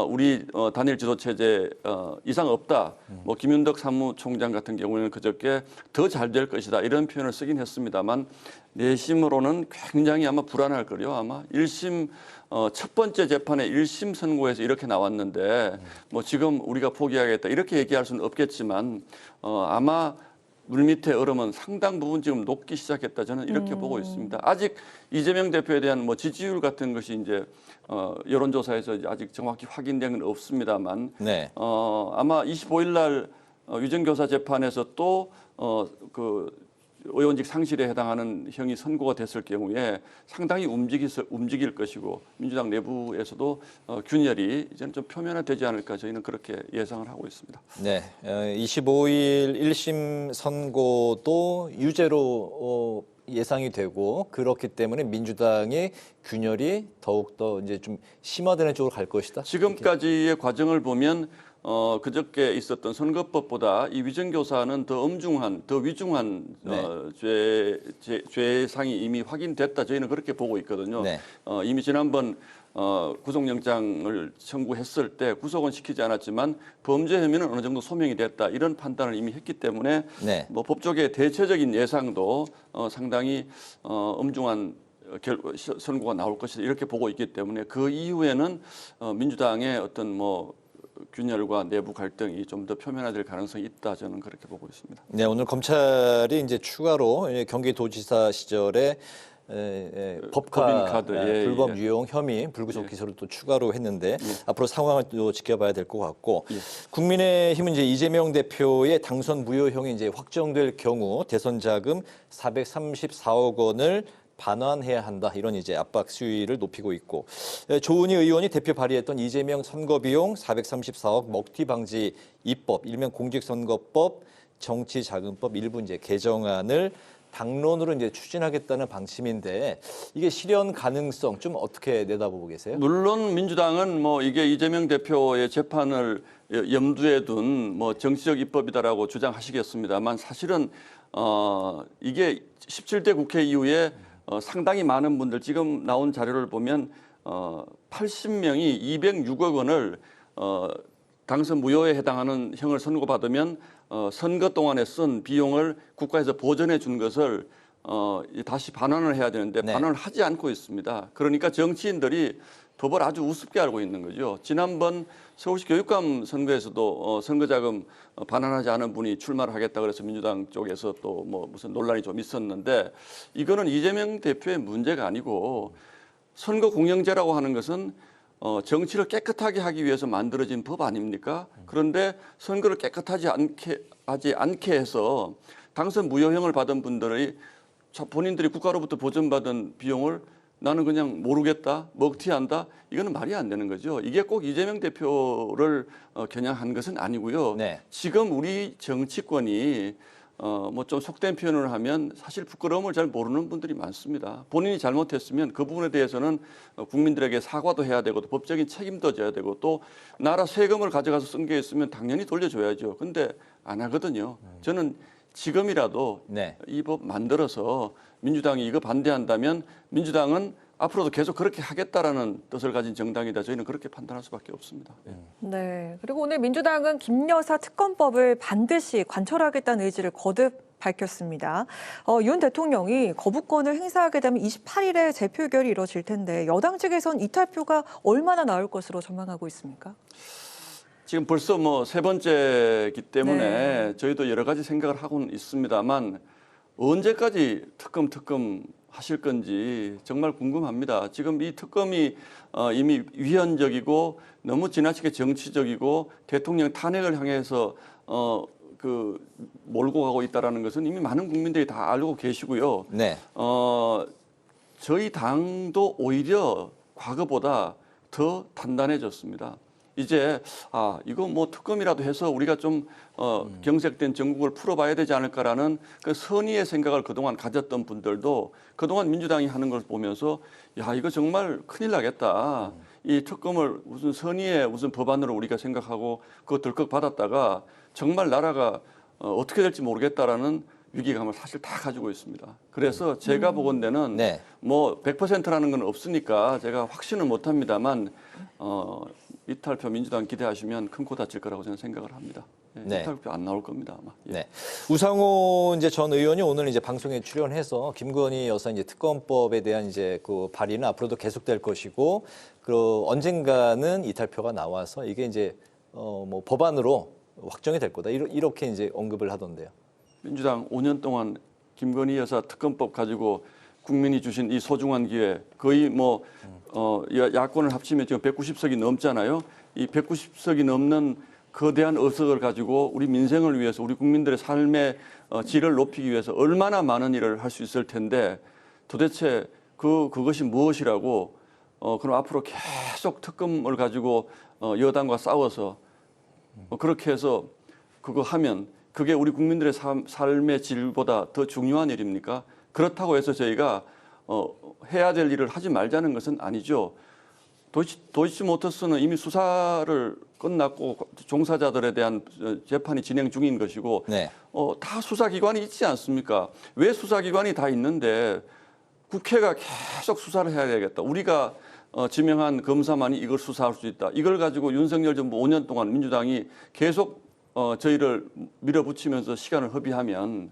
우리 단일 지도 체제 이상 없다. 뭐 김윤덕 사무총장 같은 경우에는 그저께 더 잘 될 것이다 이런 표현을 쓰긴 했습니다만 내심으로는 굉장히 아마 불안할 거요. 아마 1심 첫 번째 재판에 1심 선고에서 이렇게 나왔는데 뭐 지금 우리가 포기하겠다 이렇게 얘기할 수는 없겠지만 아마 물밑의 얼음은 상당 부분 지금 녹기 시작했다 저는 이렇게 보고 있습니다. 아직 이재명 대표에 대한 뭐 지지율 같은 것이 이제 여론조사에서 아직 정확히 확인된 건 없습니다만 네. 아마 25일 날 위정교사 재판에서 또 의원직 상실에 해당하는 형이 선고가 됐을 경우에 상당히 움직일 것이고 민주당 내부에서도 균열이 이제는 좀 표면화되지 않을까 저희는 그렇게 예상을 하고 있습니다. 네, 25일 1심 선고도 유죄로 예상이 되고 그렇기 때문에 민주당의 균열이 더욱더 이제 좀 심화되는 쪽으로 갈 것이다. 지금까지의 과정을 보면 그저께 있었던 선거법보다 이 위정교사는 더 엄중한, 더 위중한 네. 죄상이 이미 확인됐다. 저희는 그렇게 보고 있거든요. 네. 이미 지난번 구속영장을 청구했을 때 구속은 시키지 않았지만 범죄 혐의는 어느 정도 소명이 됐다. 이런 판단을 이미 했기 때문에 네. 뭐 법조계의 대체적인 예상도 상당히 엄중한 선고가 나올 것이다. 이렇게 보고 있기 때문에 그 이후에는 민주당의 어떤 뭐 균열과 내부 갈등이 좀 더 표면화될 가능성이 있다 저는 그렇게 보고 있습니다. 네, 오늘 검찰이 이제 추가로 경기도지사 시절에 법카 불법 유용 혐의 불구속 기소를 또 추가로 했는데 앞으로 상황을 또 지켜봐야 될 것 같고 국민의힘은 이제 이재명 대표의 당선 무효형이 이제 확정될 경우 대선 자금 434억 원을 반환해야 한다 이런 이제 압박 수위를 높이고 있고 조은희 의원이 대표 발의했던 이재명 선거비용 434억 먹튀 방지 입법 일명 공직선거법 정치자금법 일부 이제 개정안을 당론으로 이제 추진하겠다는 방침인데 이게 실현 가능성 좀 어떻게 내다보고 계세요? 물론 민주당은 뭐 이게 이재명 대표의 재판을 염두에 둔 뭐 정치적 입법이다라고 주장하시겠습니다만 사실은 이게 17대 국회 이후에 상당히 많은 분들 지금 나온 자료를 보면 80명이 206억 원을 당선 무효에 해당하는 형을 선고받으면 선거 동안에 쓴 비용을 국가에서 보전해 준 것을 다시 반환을 해야 되는데 반환을 하지 않고 있습니다. 그러니까 정치인들이 법을 아주 우습게 알고 있는 거죠. 지난번 서울시 교육감 선거에서도 선거자금 반환하지 않은 분이 출마를 하겠다 그래서 민주당 쪽에서 또 뭐 무슨 논란이 좀 있었는데 이거는 이재명 대표의 문제가 아니고 선거 공영제라고 하는 것은 정치를 깨끗하게 하기 위해서 만들어진 법 아닙니까? 그런데 선거를 깨끗하지 하지 않게 해서 당선 무효형을 받은 분들이 본인들이 국가로부터 보전받은 비용을 나는 그냥 모르겠다, 먹튀한다, 이거는 말이 안 되는 거죠. 이게 꼭 이재명 대표를 겨냥한 것은 아니고요. 네. 지금 우리 정치권이 뭐 좀 속된 표현을 하면 사실 부끄러움을 잘 모르는 분들이 많습니다. 본인이 잘못했으면 그 부분에 대해서는 국민들에게 사과도 해야 되고 또 법적인 책임도 져야 되고 또 나라 세금을 가져가서 쓴 게 있으면 당연히 돌려줘야죠. 근데 안 하거든요. 저는 지금이라도 이 법 만들어서 민주당이 이거 반대한다면 민주당은 앞으로도 계속 그렇게 하겠다라는 뜻을 가진 정당이다. 저희는 그렇게 판단할 수밖에 없습니다. 네. 그리고 오늘 민주당은 김 여사 특검법을 반드시 관철하겠다는 의지를 거듭 밝혔습니다. 윤 대통령이 거부권을 행사하게 되면 28일에 재표결이 이뤄질 텐데 여당 측에서는 이탈표가 얼마나 나올 것으로 전망하고 있습니까? 지금 벌써 뭐 세 번째이기 때문에 저희도 여러 가지 생각을 하고는 있습니다만 언제까지 특검 하실 건지 정말 궁금합니다. 지금 이 특검이 이미 위헌적이고 너무 지나치게 정치적이고 대통령 탄핵을 향해서 몰고 가고 있다는 것은 이미 많은 국민들이 다 알고 계시고요. 네. 저희 당도 오히려 과거보다 더 단단해졌습니다. 이제 이거 뭐 특검이라도 해서 우리가 좀 경색된 전국을 풀어봐야 되지 않을까라는 그 선의의 생각을 그동안 가졌던 분들도 그동안 민주당이 하는 걸 보면서 야 이거 정말 큰일 나겠다. 이 특검을 무슨 선의의 무슨 법안으로 우리가 생각하고 그거 덜컥 받았다가 정말 나라가 어떻게 될지 모르겠다라는 위기감을 사실 다 가지고 있습니다. 그래서 제가 보건대는 뭐 100%라는 건 없으니까 제가 확신은 못합니다만 이탈표 민주당 기대하시면 큰 코 다칠 거라고 저는 생각을 합니다. 이탈표 안 나올 겁니다 아마. 네. 우상호 이제 전 의원이 오늘 이제 방송에 출연해서 김건희 여사 이제 특검법에 대한 이제 그 발의는 앞으로도 계속될 것이고 그 언젠가는 이탈표가 나와서 이게 이제 뭐 법안으로 확정이 될 거다 이렇게 이제 언급을 하던데요. 민주당 5년 동안 김건희 여사 특검법 가지고 국민이 주신 이 소중한 기회 거의 뭐 야권을 합치면 지금 190석이 넘잖아요. 이 190석이 넘는 거대한 의석을 가지고 우리 민생을 위해서 우리 국민들의 삶의 질을 높이기 위해서 얼마나 많은 일을 할 수 있을 텐데 도대체 그것이 무엇이라고 그럼 앞으로 계속 특검을 가지고 여당과 싸워서 그렇게 해서 그거 하면 그게 우리 국민들의 삶의 질보다 더 중요한 일입니까? 그렇다고 해서 저희가 해야 될 일을 하지 말자는 것은 아니죠. 도이치모터스는 이미 수사를 끝났고 종사자들에 대한 재판이 진행 중인 것이고 네. 다 수사기관이 있지 않습니까? 왜 수사기관이 다 있는데 국회가 계속 수사를 해야 되겠다. 우리가 지명한 검사만이 이걸 수사할 수 있다. 이걸 가지고 윤석열 정부 5년 동안 민주당이 계속 저희를 밀어붙이면서 시간을 허비하면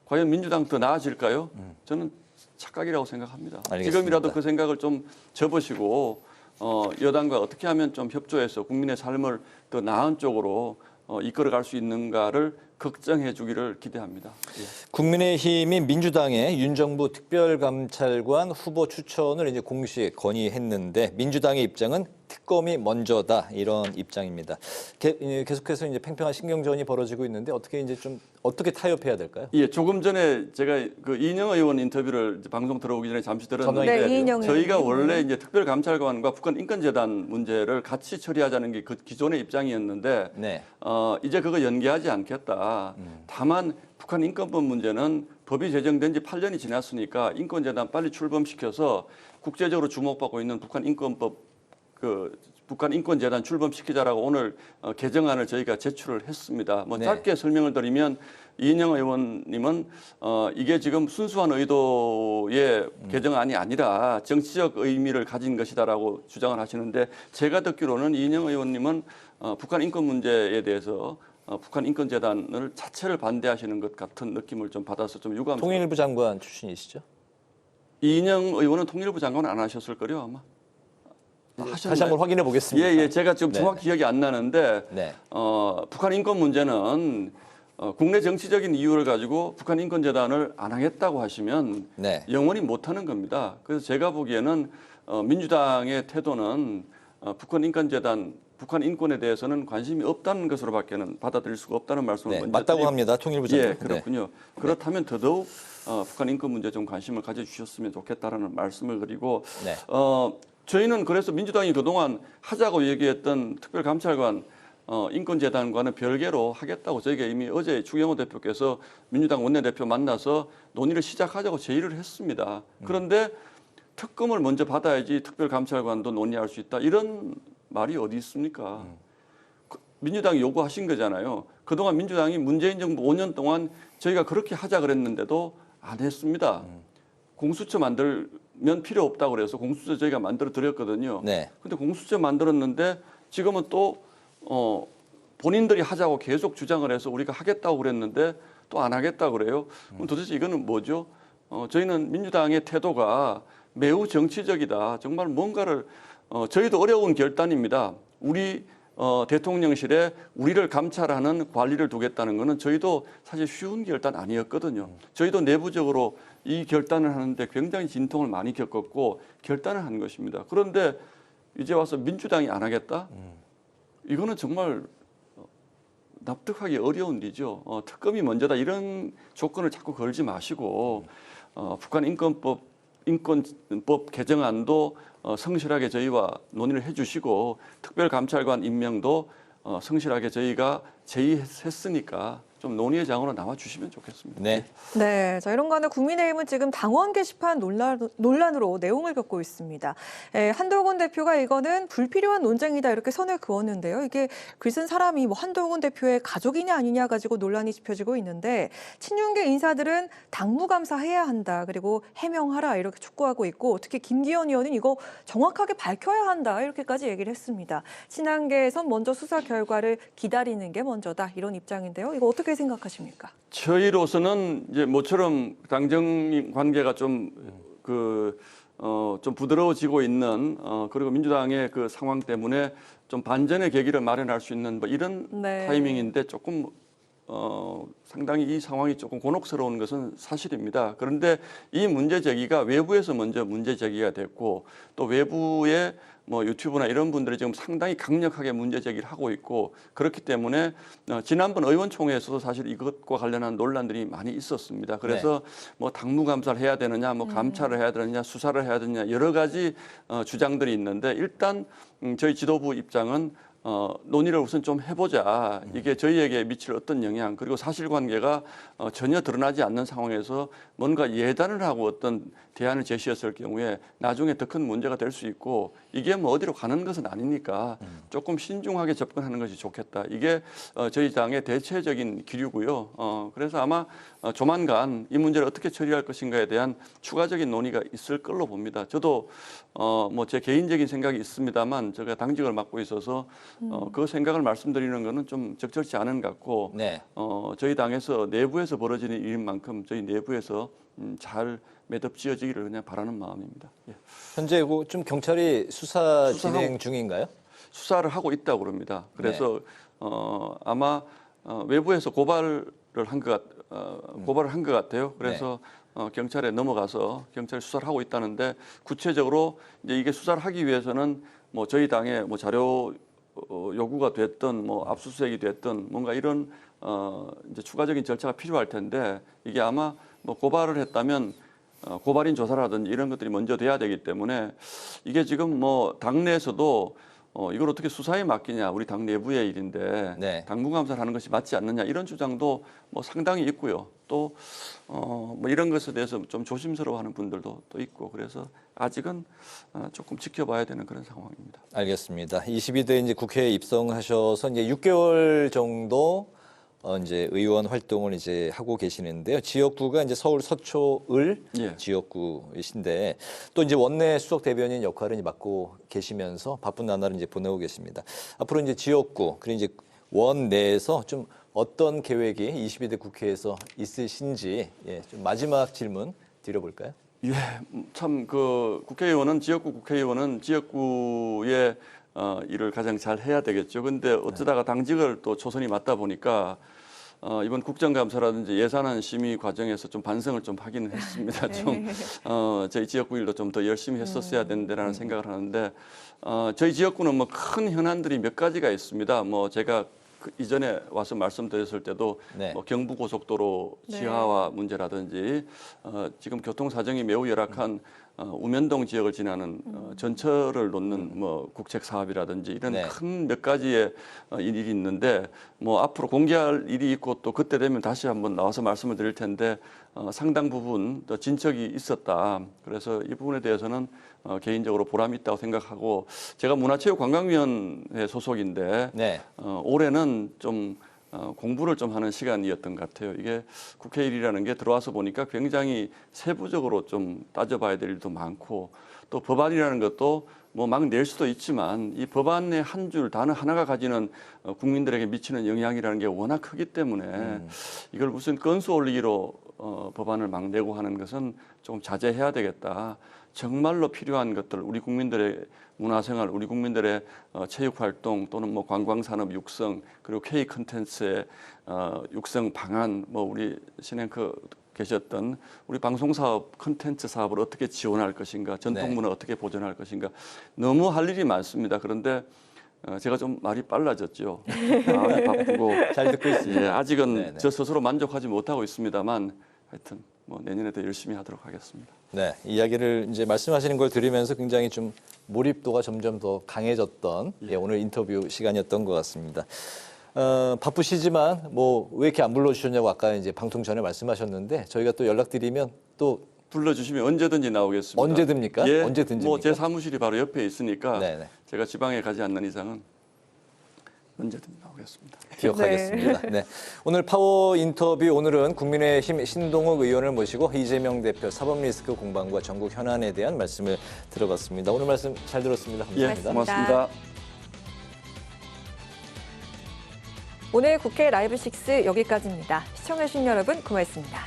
과연 민주당 더 나아질까요? 저는 착각이라고 생각합니다. 알겠습니다. 지금이라도 그 생각을 좀 접으시고 여당과 어떻게 하면 좀 협조해서 국민의 삶을 더 나은 쪽으로 이끌어갈 수 있는가를 걱정해 주기를 기대합니다. 예. 국민의힘이 민주당의 윤정부 특별감찰관 후보 추천을 이제 공식 건의했는데 민주당의 입장은 특검이 먼저다 이런 입장입니다. 계속해서 이제 팽팽한 신경전이 벌어지고 있는데 어떻게 타협해야 될까요? 예, 조금 전에 제가 그 이인영 의원 인터뷰를 방송 들어오기 전에 잠시 들었는데 네, 저희가 원래 이제 특별감찰관과 북한 인권재단 문제를 같이 처리하자는 게 그 기존의 입장이었는데 네. 이제 그거 연계하지 않겠다. 다만 북한 인권법 문제는 법이 제정된 지 8년이 지났으니까 인권재단 빨리 출범시켜서 국제적으로 주목받고 있는 북한 인권법 북한 인권재단 출범시키자라고 오늘 개정안을 저희가 제출을 했습니다. 뭐 네. 짧게 설명을 드리면 이인영 의원님은 이게 지금 순수한 의도의 개정안이 아니라 정치적 의미를 가진 것이다라고 주장을 하시는데 제가 듣기로는 이인영 의원님은 북한 인권 문제에 대해서 북한 인권재단을 자체를 반대하시는 것 같은 느낌을 좀 받아서 좀 유감스럽습니다. 통일부 장관 출신이시죠? 이인영 의원은 통일부 장관 안 하셨을 거요 아마. 다시 한번 확인해 보겠습니다. 예, 제가 지금 정확히 기억이 안 나는데 네. 북한 인권 문제는 국내 정치적인 이유를 가지고 북한 인권재단을 안 하겠다고 하시면 네. 영원히 못하는 겁니다. 그래서 제가 보기에는 민주당의 태도는 북한 인권재단, 북한 인권에 대해서는 관심이 없다는 것으로밖에는 받아들일 수가 없다는 말씀을 먼저 맞다고 합니다. 통일부 장관. 예, 그렇군요. 그렇다면 더더욱 북한 인권 문제에 좀 관심을 가져주셨으면 좋겠다라는 말씀을 드리고 네. 저희는 그래서 민주당이 그동안 하자고 얘기했던 특별감찰관 인권재단과는 별개로 하겠다고 저희가 이미 어제 추경호 대표께서 민주당 원내대표 만나서 논의를 시작하자고 제의를 했습니다. 그런데 특검을 먼저 받아야지 특별감찰관도 논의할 수 있다. 이런 말이 어디 있습니까? 민주당이 요구하신 거잖아요. 그동안 민주당이 문재인 정부 5년 동안 저희가 그렇게 하자 그랬는데도 안 했습니다. 공수처 만들면 필요 없다고 그래서 공수처 저희가 만들어 드렸거든요. 네. 근데 공수처 만들었는데 지금은 또 본인들이 하자고 계속 주장을 해서 우리가 하겠다고 그랬는데 또 안 하겠다고 그래요. 그럼 도대체 이거는 뭐죠? 저희는 민주당의 태도가 매우 정치적이다. 정말 뭔가를 저희도 어려운 결단입니다. 우리 대통령실에 우리를 감찰하는 관리를 두겠다는 것은 저희도 사실 쉬운 결단 아니었거든요. 저희도 내부적으로 이 결단을 하는데 굉장히 진통을 많이 겪었고 결단을 한 것입니다. 그런데 이제 와서 민주당이 안 하겠다? 이거는 정말 납득하기 어려운 일이죠. 특검이 먼저다 이런 조건을 자꾸 걸지 마시고 북한 인권법 개정안도 성실하게 저희와 논의를 해주시고 특별감찰관 임명도 성실하게 저희가 제의했으니까 좀 논의의 장으로 나와주시면 좋겠습니다. 네. 네, 자 이런 가운데 국민의힘은 지금 당원 게시판 논란으로 내용을 겪고 있습니다. 한동훈 대표가 이거는 불필요한 논쟁이다 이렇게 선을 그었는데요. 이게 글쓴 사람이 뭐 한동훈 대표의 가족이냐 아니냐 가지고 논란이 짚혀지고 있는데 친윤계 인사들은 당무감사해야 한다 그리고 해명하라 이렇게 촉구하고 있고 특히 김기현 의원은 이거 정확하게 밝혀야 한다 이렇게까지 얘기를 했습니다. 친한계에선 먼저 수사 결과를 기다리는 게 먼저다 이런 입장인데요. 이거 어떻게 생각하십니까? 저희로서는 이제 모처럼 당정 관계가 좀 부드러워지고 있는 그리고 민주당의 그 상황 때문에 좀 반전의 계기를 마련할 수 있는 뭐 이런 네. 타이밍인데 조금 상당히 이 상황이 조금 곤혹스러운 것은 사실입니다. 그런데 이 문제 제기가 외부에서 먼저 문제 제기가 됐고 또 외부의 뭐 유튜브나 이런 분들이 지금 상당히 강력하게 문제 제기를 하고 있고 그렇기 때문에 지난번 의원총회에서도 사실 이것과 관련한 논란들이 많이 있었습니다. 그래서 뭐 당무감사를 해야 되느냐, 뭐 감찰을 해야 되느냐, 수사를 해야 되느냐 여러 가지 주장들이 있는데 일단 저희 지도부 입장은 논의를 우선 좀 해보자. 이게 저희에게 미칠 어떤 영향 그리고 사실관계가 전혀 드러나지 않는 상황에서 뭔가 예단을 하고 어떤 대안을 제시했을 경우에 나중에 더 큰 문제가 될 수 있고 이게 뭐 어디로 가는 것은 아니니까 조금 신중하게 접근하는 것이 좋겠다. 이게 저희 당의 대체적인 기류고요. 그래서 아마 조만간 이 문제를 어떻게 처리할 것인가에 대한 추가적인 논의가 있을 걸로 봅니다. 저도 뭐 제 개인적인 생각이 있습니다만 제가 당직을 맡고 있어서 그 생각을 말씀드리는 것은 좀 적절치 않은 것 같고 저희 당에서 내부에서 벌어지는 일인 만큼 저희 내부에서 잘 매듭 지어지기를 그냥 바라는 마음입니다. 예. 현재 좀 경찰이 수사 진행 중인가요? 수사를 하고 있다고 그럽니다. 그래서 아마 외부에서 고발을 한 것 같아요. 그래서 경찰에 넘어가서 경찰이 수사를 하고 있다는데 구체적으로 이제 이게 수사를 하기 위해서는 뭐 저희 당에 뭐 자료 요구가 됐든 뭐 압수수색이 됐든 뭔가 이런 이제 추가적인 절차가 필요할 텐데 이게 아마 뭐 고발을 했다면 고발인 조사라든지 이런 것들이 먼저 돼야 되기 때문에 이게 지금 뭐 당내에서도 이걸 어떻게 수사에 맡기냐 우리 당 내부의 일인데 당무감사를 하는 것이 맞지 않느냐 이런 주장도 뭐 상당히 있고요. 또 뭐 이런 것에 대해서 좀 조심스러워하는 분들도 또 있고 그래서 아직은 조금 지켜봐야 되는 그런 상황입니다. 알겠습니다. 22대 이제 국회에 입성하셔서 이제 6개월 정도 이제 의원 활동을 이제 하고 계시는데요. 지역구가 이제 서울 서초을 지역구이신데 또 이제 원내 수석 대변인 역할을 이제 맡고 계시면서 바쁜 나날을 이제 보내고 계십니다. 앞으로 이제 지역구 그리고 이제 원 내에서 좀 어떤 계획이 22대 국회에서 있으신지 좀 마지막 질문 드려볼까요? 예, 참 그 국회의원은 지역구 국회의원은 지역구의 일을 가장 잘 해야 되겠죠. 근데 어쩌다가 당직을 또 초선이 맡다 보니까 이번 국정감사라든지 예산안 심의 과정에서 좀 반성을 좀 하기는 했습니다. 좀 저희 지역구 일도 좀 더 열심히 했었어야 되는데라는 생각을 하는데 저희 지역구는 뭐 큰 현안들이 몇 가지가 있습니다. 뭐 제가 이전에 와서 말씀드렸을 때도 뭐 경부고속도로 지하화 문제라든지 지금 교통 사정이 매우 열악한 우면동 지역을 지나는 전철을 놓는 뭐 국책 사업이라든지 이런 큰 몇 가지의 일이 있는데 뭐 앞으로 공개할 일이 있고 또 그때 되면 다시 한번 나와서 말씀을 드릴 텐데 상당 부분 더 진척이 있었다. 그래서 이 부분에 대해서는 개인적으로 보람이 있다고 생각하고 제가 문화체육관광위원회 소속인데 올해는 좀 공부를 좀 하는 시간이었던 것 같아요. 이게 국회 일이라는 게 들어와서 보니까 굉장히 세부적으로 좀 따져봐야 될 일도 많고 또 법안이라는 것도 뭐 막 낼 수도 있지만 이 법안의 한 줄 단어 하나가 가지는 국민들에게 미치는 영향이라는 게 워낙 크기 때문에 이걸 무슨 건수 올리기로 법안을 막 내고 하는 것은 좀 자제해야 되겠다. 정말로 필요한 것들, 우리 국민들의 문화생활, 우리 국민들의 체육활동 또는 뭐 관광산업 육성 그리고 K 콘텐츠의 육성 방안, 뭐 우리 신앵커 계셨던 우리 방송사업, 콘텐츠 사업을 어떻게 지원할 것인가, 전통문화 어떻게 보존할 것인가 너무 할 일이 많습니다. 그런데 제가 좀 말이 빨라졌죠. 마음이 바쁘고 잘 듣고 있습니다. 예, 아직은 저 스스로 만족하지 못하고 있습니다만 하여튼 뭐 내년에 더 열심히 하도록 하겠습니다. 네, 이야기를 이제 말씀하시는 걸 들으면서 굉장히 좀 몰입도가 점점 더 강해졌던 오늘 인터뷰 시간이었던 것 같습니다. 바쁘시지만 뭐 왜 이렇게 안 불러주셨냐고 아까 이제 방송 전에 말씀하셨는데 저희가 또 연락드리면 또 불러주시면 언제든지 나오겠습니다. 언제든지입니까? 예, 언제든지. 뭐 제 사무실이 바로 옆에 있으니까 제가 지방에 가지 않는 이상은 언제든지 나오겠습니다. 기억하겠습니다. 네. 오늘 파워 인터뷰 오늘은 국민의힘 신동욱 의원을 모시고 이재명 대표 사법 리스크 공방과 전국 현안에 대한 말씀을 들어봤습니다. 오늘 말씀 잘 들었습니다. 감사합니다. 예, 고맙습니다. 오늘 국회 라이브 6 여기까지입니다. 시청해주신 여러분 고맙습니다.